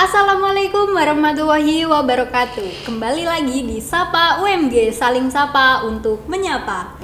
Assalamualaikum warahmatullahi wabarakatuh. Kembali lagi di Sapa UMG, saling sapa untuk menyapa.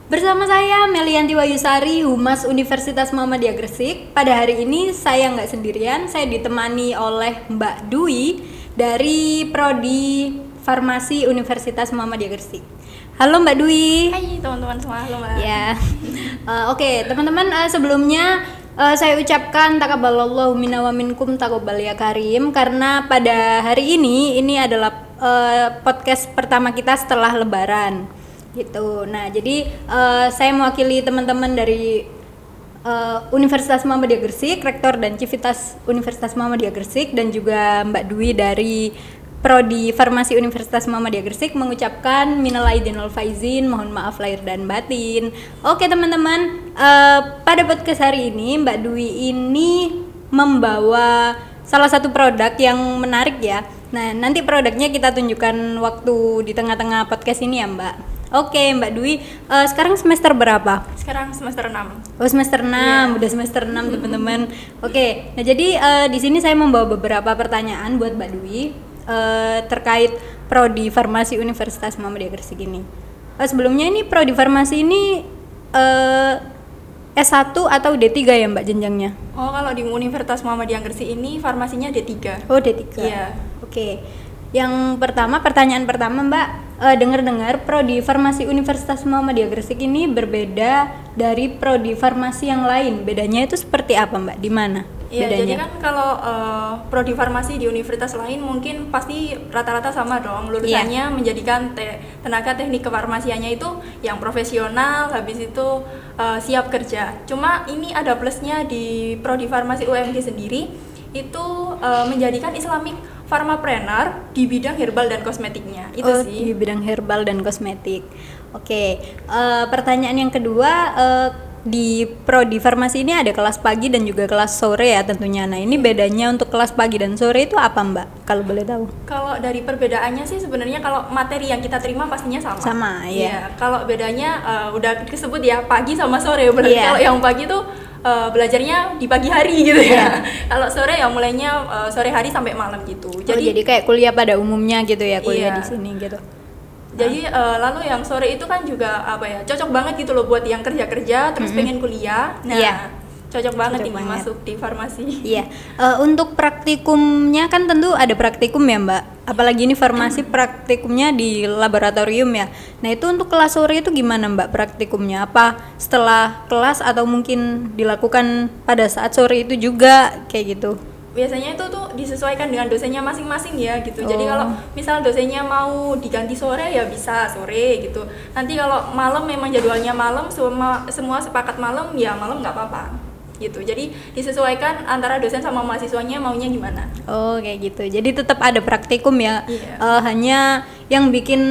Bersama saya Melianti Wayusari, Humas Universitas Muhammadiyah Gresik. Pada hari ini saya nggak sendirian, saya ditemani oleh Mbak Dwi dari Prodi Farmasi Universitas Muhammadiyah Gresik. Halo Mbak Dwi. Hai teman-teman semua, halo Mbak. Ya, oke teman-teman, sebelumnya saya ucapkan taqabbalallahu minna wa minkum taqabbal ya karim, karena pada hari ini adalah podcast pertama kita setelah lebaran gitu. Nah jadi saya mewakili teman-teman dari Universitas Muhammadiyah Gresik, Rektor dan Civitas Universitas Muhammadiyah Gresik, dan juga Mbak Dwi dari Prodi Farmasi Universitas Muhammadiyah Gresik mengucapkan minal aidin wal faizin, mohon maaf lahir dan batin. Oke teman-teman, pada podcast hari ini Mbak Dwi ini membawa salah satu produk yang menarik ya. Nah nanti produknya kita tunjukkan waktu di tengah-tengah podcast ini ya Mbak. Oke Mbak Dwi, sekarang semester berapa? Sekarang semester 6. Oh semester 6, udah semester 6 teman-teman. Oke, nah jadi di sini saya membawa beberapa pertanyaan buat Mbak Dwi terkait Prodi Farmasi Universitas Muhammadiyah Gresik ini. Sebelumnya ini Prodi Farmasi ini S1 atau D3 ya Mbak jenjangnya? Oh, kalau di Universitas Muhammadiyah Gresik ini farmasinya D3. Oh D3. Iya. Oke. Yang pertama, pertanyaan pertama Mbak, dengar-dengar Prodi Farmasi Universitas Muhammadiyah Gresik ini berbeda dari Prodi Farmasi yang lain. Bedanya itu seperti apa Mbak? Di mana? Iya, jadi kan kalau prodi farmasi di universitas lain mungkin pasti rata-rata sama dong lulusannya, menjadikan tenaga teknik kefarmasiannya itu yang profesional, habis itu siap kerja. Cuma ini ada plusnya di prodi farmasi UMG sendiri, itu menjadikan Islamic Pharmapreneur di bidang herbal dan kosmetiknya. Itu sih. Di bidang herbal dan kosmetik. Oke, pertanyaan yang kedua, di Prodi Farmasi ini ada kelas pagi dan juga kelas sore ya tentunya. Nah ini bedanya untuk kelas pagi dan sore itu apa Mbak? Kalau boleh tahu? Kalau dari perbedaannya sih sebenarnya kalau materi yang kita terima pastinya sama. Sama ya. Iya. Kalau bedanya udah disebut ya pagi sama sore. Berarti kalau yang pagi tuh belajarnya di pagi hari gitu ya. Kalau sore ya mulainya sore hari sampai malam gitu. Jadi kayak kuliah pada umumnya gitu ya, kuliah di sini gitu. Jadi lalu yang sore itu kan juga cocok banget gitu loh buat yang kerja terus pengen kuliah. Nah, cocok banget masuk di farmasi. Iya. Untuk praktikumnya kan tentu ada praktikum ya Mbak. Apalagi ini farmasi praktikumnya di laboratorium ya. Nah itu untuk kelas sore itu gimana Mbak praktikumnya? Apa setelah kelas atau mungkin dilakukan pada saat sore itu juga kayak gitu? Biasanya itu tuh disesuaikan dengan dosennya masing-masing ya gitu. Jadi kalau misal dosennya mau diganti sore ya bisa sore gitu. Nanti kalau malam memang jadwalnya malam, semua sepakat malam ya malam nggak apa-apa gitu. Jadi disesuaikan antara dosen sama mahasiswanya maunya gimana. Oh kayak gitu. Jadi tetap ada praktikum ya. Hanya yang bikin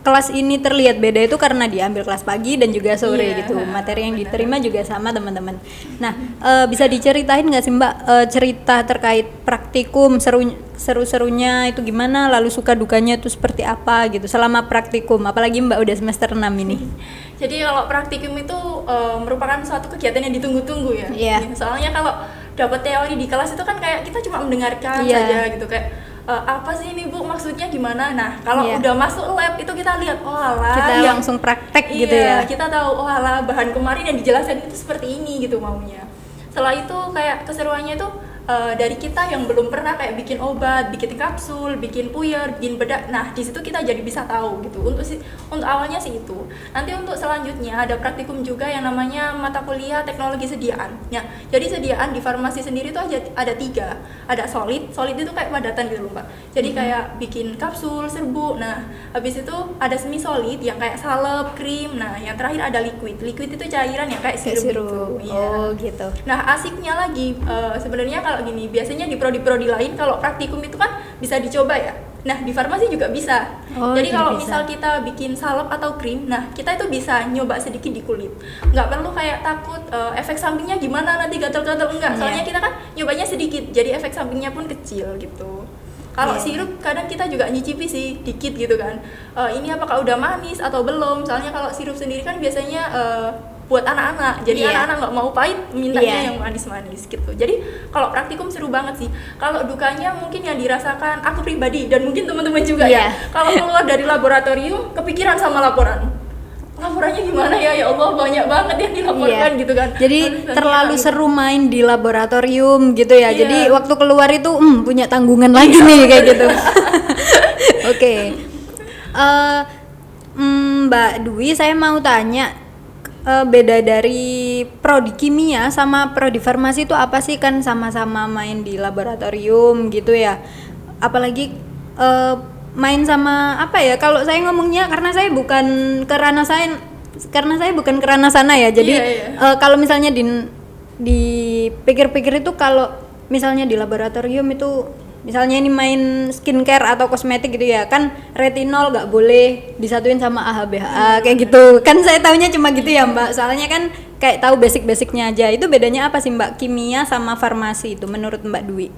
kelas ini terlihat beda itu karena diambil kelas pagi dan juga sore gitu. Materi yang diterima juga sama teman-teman. Nah, bisa diceritain nggak sih Mbak cerita terkait praktikum, seru-serunya itu gimana, lalu suka dukanya itu seperti apa gitu selama praktikum, apalagi Mbak udah semester 6 ini. Jadi kalau praktikum itu merupakan suatu kegiatan yang ditunggu-tunggu ya. Soalnya kalau dapat teori di kelas itu kan kayak kita cuma mendengarkan saja gitu, kayak apa sih ini Bu maksudnya gimana. Nah kalau udah masuk lab itu kita lihat kita langsung praktek gitu ya. Kita tahu bahan kemarin yang dijelaskan itu seperti ini gitu maunya. Setelah itu kayak keseruannya itu dari kita yang belum pernah kayak bikin obat, bikin kapsul, bikin puyer, bikin bedak. Nah, di situ kita jadi bisa tahu gitu. Untuk awalnya sih itu. Nanti untuk selanjutnya ada praktikum juga yang namanya mata kuliah teknologi sediaan. Ya, jadi sediaan di farmasi sendiri itu ada 3. Ada solid itu kayak padatan gitu loh, Mbak. Jadi kayak bikin kapsul, serbuk. Nah, habis itu ada semi solid yang kayak salep, krim. Nah, yang terakhir ada liquid. Liquid itu cairan yang kayak sirup gitu. Oh, gitu. Nah, asiknya lagi sebenarnya kalau gini, biasanya di prodi-prodi lain kalau praktikum itu kan bisa dicoba ya. Nah, di farmasi juga bisa. Jadi kalau misal kita bikin salep atau krim, nah kita itu bisa nyoba sedikit di kulit. Nggak perlu kayak takut efek sampingnya gimana nanti gatal-gatal, enggak. Soalnya kita kan nyobanya sedikit, jadi efek sampingnya pun kecil gitu. Kalau sirup kadang kita juga nyicipi sih dikit gitu kan. Ini apakah udah manis atau belum? Soalnya kalau sirup sendiri kan biasanya buat anak-anak. Jadi Iya. anak-anak nggak mau pahit, mintanya Iya. yang manis-manis gitu. Jadi kalau praktikum seru banget sih. Kalau dukanya mungkin yang dirasakan aku pribadi dan mungkin teman-teman juga Iya. ya. Kalau keluar dari laboratorium kepikiran sama laporannya gimana ya Allah, banyak banget yang dilaporkan gitu kan. Jadi Harus terlalu gitu. seru main di laboratorium gitu ya. Iya. Jadi waktu keluar itu punya tanggungan lagi nih kayak gitu. Oke. Mbak Dwi, saya mau tanya beda dari prodi kimia sama prodi farmasi itu apa sih? Kan sama-sama main di laboratorium gitu ya. Apalagi main sama apa ya? Kalau saya ngomongnya karena saya bukan ke ranah sana ya. Jadi Iya. kalau misalnya dipikir-pikir itu kalau misalnya di laboratorium itu misalnya ini main skincare atau kosmetik gitu ya, kan retinol nggak boleh disatuin sama AHA/BHA kayak gitu. Kan saya taunya cuma gitu ya Mbak, soalnya kan kayak tahu basic-basicnya aja. Itu bedanya apa sih Mbak, kimia sama farmasi itu menurut Mbak Dwi?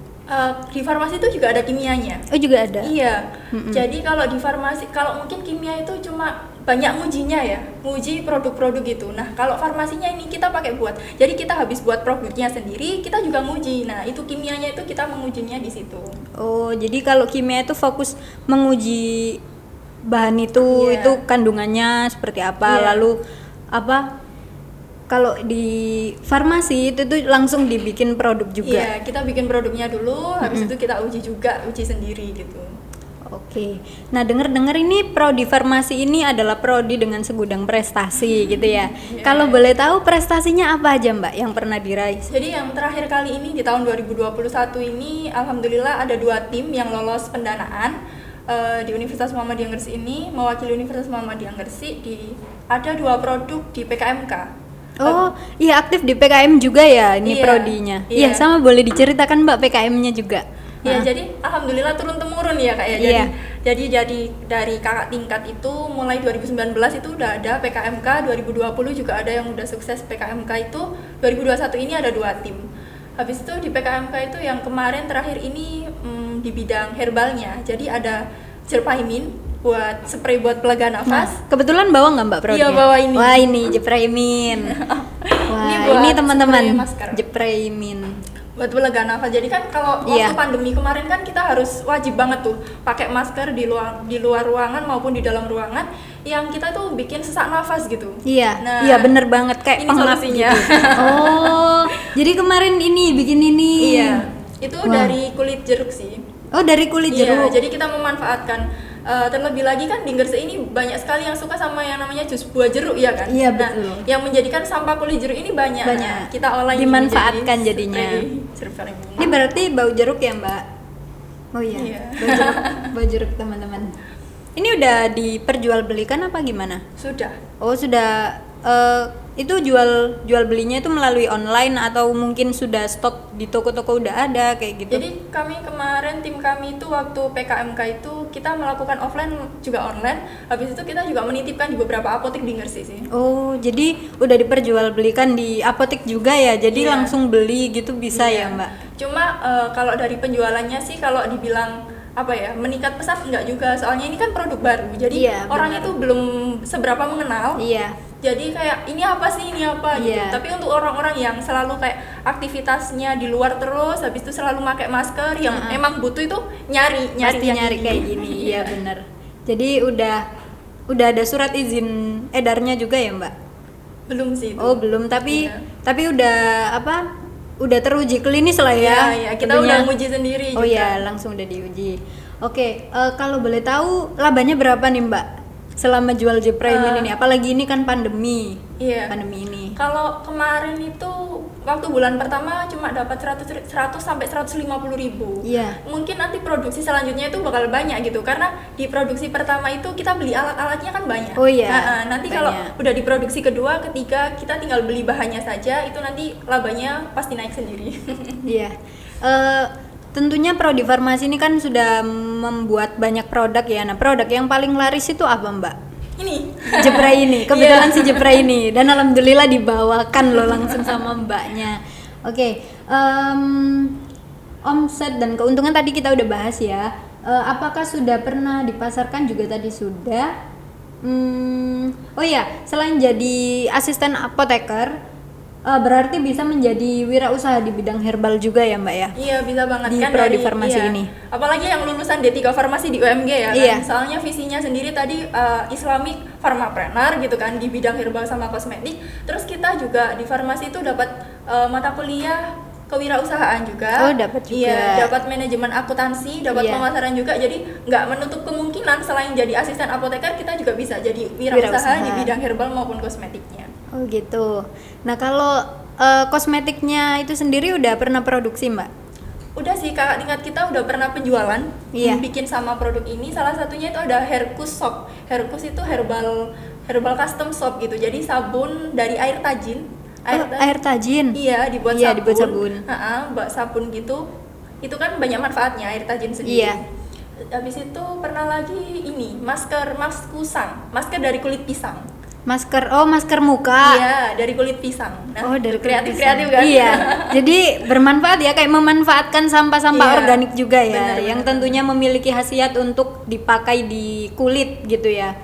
Di farmasi itu juga ada kimianya. Oh juga ada? Iya. Jadi kalau di farmasi, kalau mungkin kimia itu cuma banyak ngujinya ya, nguji produk-produk gitu. Nah kalau farmasinya ini kita pakai buat, jadi kita habis buat produknya sendiri, kita juga nguji. Nah itu kimianya itu kita mengujinya di situ. Oh jadi kalau kimia itu fokus menguji bahan itu, Iya. itu kandungannya seperti apa, Iya. lalu apa? Kalau di farmasi itu tuh langsung dibikin produk juga. Iya, kita bikin produknya dulu, habis itu kita uji juga, uji sendiri gitu. Oke, nah dengar-dengar ini prodi farmasi ini adalah prodi dengan segudang prestasi gitu ya. Kalau boleh tahu prestasinya apa aja Mbak yang pernah diraih? Jadi yang terakhir kali ini di tahun 2021 ini, alhamdulillah ada 2 tim yang lolos pendanaan di Universitas Muhammadiyah Gresik ini, mewakili Universitas Muhammadiyah Gresik ada 2 produk di PKMK. Oh, iya aktif di PKM juga ya ini Iya, prodinya. iya. Iya, sama boleh diceritakan Mbak PKM-nya juga. Ya, jadi alhamdulillah turun temurun ya Kak ya. Iya. Jadi dari kakak tingkat itu mulai 2019 itu udah ada PKMK, 2020 juga ada yang udah sukses PKMK itu, 2021 ini ada 2 tim. Habis itu di PKMK itu yang kemarin terakhir ini di bidang herbalnya. Jadi ada Jerpaimin buat spray buat pelega nafas. Kebetulan bawa nggak Mbak prodinya? Iya, bawa ini. Wah ini Jepraimin. Wah Ini ini, buat teman-teman spray masker. Jepraimin. Buat pelega nafas. Jadi kan kalau Iya. waktu pandemi kemarin kan kita harus wajib banget tuh pakai masker di luar ruangan maupun di dalam ruangan, yang kita tuh bikin sesak nafas gitu. Iya, Nah, iya bener banget kayak ini pengap solusinya. gitu. Oh, jadi kemarin ini bikin ini. Iya, itu Wah. dari kulit jeruk sih. Oh dari kulit jeruk. Iya, jadi kita memanfaatkan terlebih lagi kan di Gresik ini banyak sekali yang suka sama yang namanya jus buah jeruk ya kan. Iya, Nah, betul. yang menjadikan sampah kulit jeruk ini banyak. Banyak. Nah, kita olah ini Dimanfaatkan menjadi jadinya. spray jeruk. Ini berarti bau jeruk ya Mbak? Oh iya, Iya. bau jeruk teman-teman. Ini udah diperjualbelikan apa gimana? Sudah. Oh sudah. Itu jual belinya itu melalui online atau mungkin sudah stok di toko-toko udah ada kayak gitu? Jadi kami kemarin tim kami itu waktu PKMK itu kita melakukan offline juga online. Habis itu kita juga menitipkan di beberapa apotek di Gresik sih. Oh, jadi udah diperjualbelikan di apotek juga ya? Jadi Iya. langsung beli gitu bisa ya Iya. Mbak? Cuma kalau dari penjualannya sih kalau dibilang apa ya, meningkat pesat enggak juga, soalnya ini kan produk baru. Jadi Iya, orang benar. itu belum seberapa mengenal. Iya. Jadi kayak ini apa sih, ini apa gitu. Iya. Tapi untuk orang-orang yang selalu kayak aktivitasnya di luar terus, habis itu selalu pakai masker, yang emang butuh itu nyari Pasti yang nyari ini. kayak gini. Iya bener. Jadi udah ada surat izin edarnya juga ya Mbak? Belum sih itu. Oh belum, tapi Iya. tapi udah apa? Udah teruji klinis lah ya? Iya, kita tentunya. udah nguji sendiri Oh juga. iya, langsung udah diuji. Oke, kalau boleh tahu labanya berapa nih Mbak selama jual Jepraimin ini? Apalagi ini kan pandemi. Iya. Pandemi ini. Kalau kemarin itu waktu bulan pertama cuma dapat 100 sampai 150 ribu. Iya. Mungkin nanti produksi selanjutnya itu bakal banyak gitu, karena di produksi pertama itu kita beli alat-alatnya kan banyak. Oh iya, Nanti banyak. kalau udah di produksi kedua, ketiga kita tinggal beli bahannya saja, itu nanti labanya pasti naik sendiri. Iya. Tentunya prodi farmasi ini kan sudah membuat banyak produk ya. Nah, produk yang paling laris itu apa, Mbak? Ini. Jepraini. Kebetulan si Jepraini dan alhamdulillah dibawakan loh langsung sama Mbaknya. Oke, omset dan keuntungan tadi kita udah bahas ya. Apakah sudah pernah dipasarkan juga tadi sudah? Oh iya, selain jadi asisten apoteker, berarti bisa menjadi wirausaha di bidang herbal juga ya Mbak ya? Iya, bisa banget Di kan prodi farmasi ini. Apalagi yang lulusan D3 farmasi di UMG ya kan. Iya. Soalnya visinya sendiri tadi Islamic Pharmapreneur gitu kan di bidang herbal sama kosmetik. Terus kita juga di farmasi itu dapat mata kuliah kewirausahaan juga. Oh, dapat juga. Iya, dapat manajemen akuntansi, dapat Iya. pemasaran juga. Jadi nggak menutup kemungkinan selain jadi asisten apoteker kita juga bisa jadi wirausaha di bidang herbal maupun kosmetiknya. Oh gitu. Nah kalau kosmetiknya itu sendiri udah pernah produksi Mbak? Udah sih, kakak tingkat kita udah pernah penjualan. Iya. Bikin sama produk ini. Salah satunya itu ada Herkus Soap. Herkus itu herbal custom soap gitu. Jadi sabun dari air tajin. Air tajin? Iya, dibuat Iya, sabun. dibuat sabun. Buat sabun gitu. Itu kan banyak manfaatnya air tajin sendiri. Iya. Habis itu pernah lagi ini masker maskusang, masker dari kulit pisang. Masker muka. Iya, dari kulit pisang. Nah, Dari kreatif pisang. kan? Iya. Jadi bermanfaat ya, kayak memanfaatkan sampah-sampah Iya, organik juga ya, benar, yang benar. tentunya memiliki khasiat untuk dipakai di kulit gitu ya.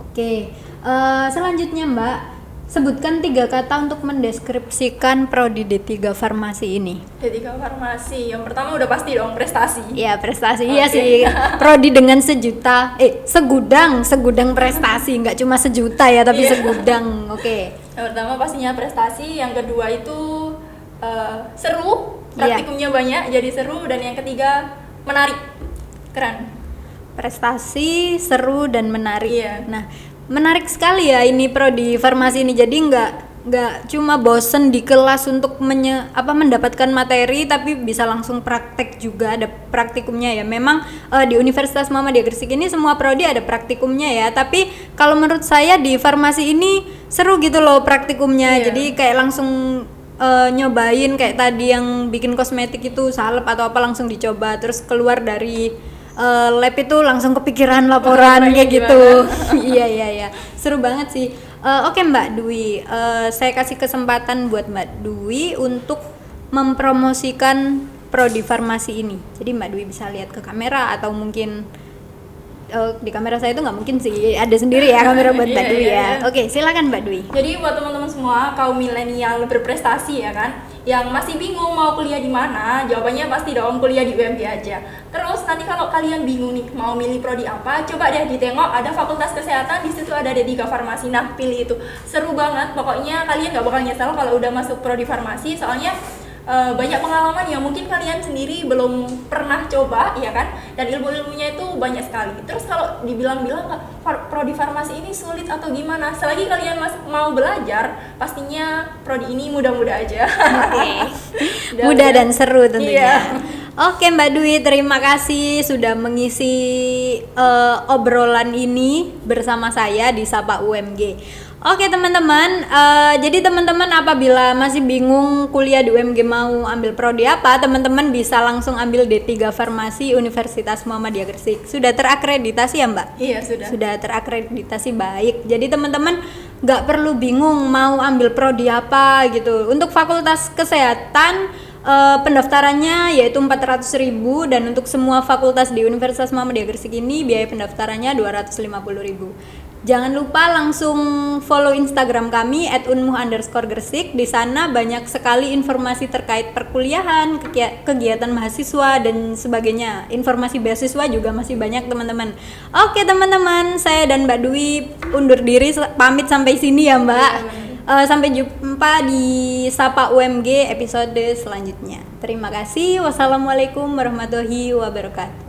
Oke, selanjutnya Mbak, sebutkan 3 kata untuk mendeskripsikan prodi D3 Farmasi ini. D3 farmasi. Yang pertama udah pasti dong prestasi. Iya, prestasi. Iya Oke. sih. Prodi dengan segudang prestasi, nggak cuma sejuta ya, tapi Iya. segudang. Oke. Yang pertama pastinya prestasi, yang kedua itu seru, Iya. praktikumnya banyak jadi seru, dan yang ketiga menarik, keren. Prestasi, seru dan menarik. Iya. Nah, menarik sekali ya ini prodi farmasi ini. Jadi nggak cuma bosen di kelas untuk mendapatkan materi, tapi bisa langsung praktek juga, ada praktikumnya ya. Memang di Universitas Muhammadiyah Gresik ini semua prodi ada praktikumnya ya. Tapi kalau menurut saya di farmasi ini seru gitu loh praktikumnya. Iya. Jadi kayak langsung nyobain kayak tadi yang bikin kosmetik itu salep atau apa langsung dicoba, terus keluar dari lab itu langsung kepikiran laporan Laporannya kayak gitu. Iya, seru banget sih. Oke Mbak Dwi, saya kasih kesempatan buat Mbak Dwi untuk mempromosikan prodi farmasi ini. Jadi Mbak Dwi bisa lihat ke kamera atau mungkin di kamera saya itu nggak mungkin sih, ada sendiri ya kamera buat Mbak Iya, Dwi iya, ya. iya. Oke, silakan Mbak Dwi. Jadi buat teman-teman semua kaum milenial berprestasi ya kan, yang masih bingung mau kuliah di mana, jawabannya pasti dong kuliah di UMG aja. Terus nanti kalau kalian bingung nih mau milih prodi apa, coba deh ditengok ada Fakultas Kesehatan, di situ ada D3 Farmasi. Nah, pilih itu. Seru banget. Pokoknya kalian nggak bakal nyesel kalau udah masuk prodi farmasi, soalnya banyak pengalaman yang mungkin kalian sendiri belum pernah coba ya kan, dan ilmu-ilmunya itu banyak sekali. Terus kalau dibilang-bilang prodi farmasi ini sulit atau gimana, selagi kalian mau belajar, pastinya prodi ini mudah-mudah aja. Oke. Mudah dan seru tentunya. Iya. Oke Mbak Dwi, terima kasih sudah mengisi obrolan ini bersama saya di Sapa UMG. Oke teman-teman, jadi teman-teman apabila masih bingung kuliah di UMG mau ambil prodi apa, teman-teman bisa langsung ambil D3 Farmasi Universitas Muhammadiyah Gresik. Sudah terakreditasi ya Mbak? Iya, sudah. Sudah terakreditasi baik. Jadi teman-teman nggak perlu bingung mau ambil prodi apa gitu. Untuk Fakultas Kesehatan pendaftarannya yaitu 400.000, dan untuk semua fakultas di Universitas Muhammadiyah Gresik ini biaya pendaftarannya 250.000. Jangan lupa langsung follow Instagram kami @unmuh_gresik. Di sana banyak sekali informasi terkait perkuliahan, kegiatan mahasiswa dan sebagainya. Informasi beasiswa juga masih banyak teman-teman. Oke teman-teman, saya dan Mbak Dwi undur diri, pamit sampai sini ya Mbak. Sampai jumpa di Sapa UMG episode selanjutnya. Terima kasih. Wassalamualaikum warahmatullahi wabarakatuh.